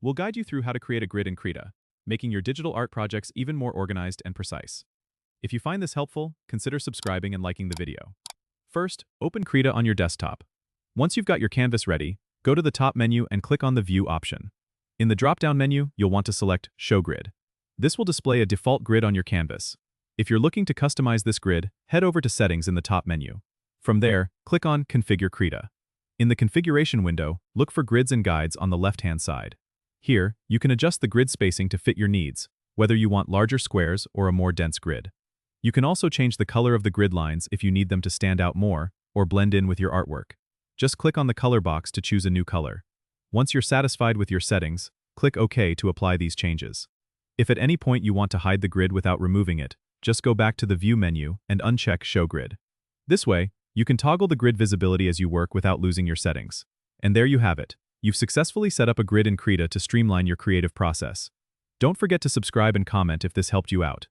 We'll guide you through how to create a grid in Krita, making your digital art projects even more organized and precise. If you find this helpful, consider subscribing and liking the video. First, open Krita on your desktop. Once you've got your canvas ready, go to the top menu and click on the View option. In the drop-down menu, you'll want to select Show Grid. This will display a default grid on your canvas. If you're looking to customize this grid, head over to Settings in the top menu. From there, click on Configure Krita. In the configuration window, look for Grids and Guides on the left-hand side. Here, you can adjust the grid spacing to fit your needs, whether you want larger squares or a more dense grid. You can also change the color of the grid lines if you need them to stand out more or blend in with your artwork. Just click on the color box to choose a new color. Once you're satisfied with your settings, click OK to apply these changes. If at any point you want to hide the grid without removing it, just go back to the View menu and uncheck Show Grid. This way, you can toggle the grid visibility as you work without losing your settings. And there you have it. You've successfully set up a grid in Krita to streamline your creative process. Don't forget to subscribe and comment if this helped you out.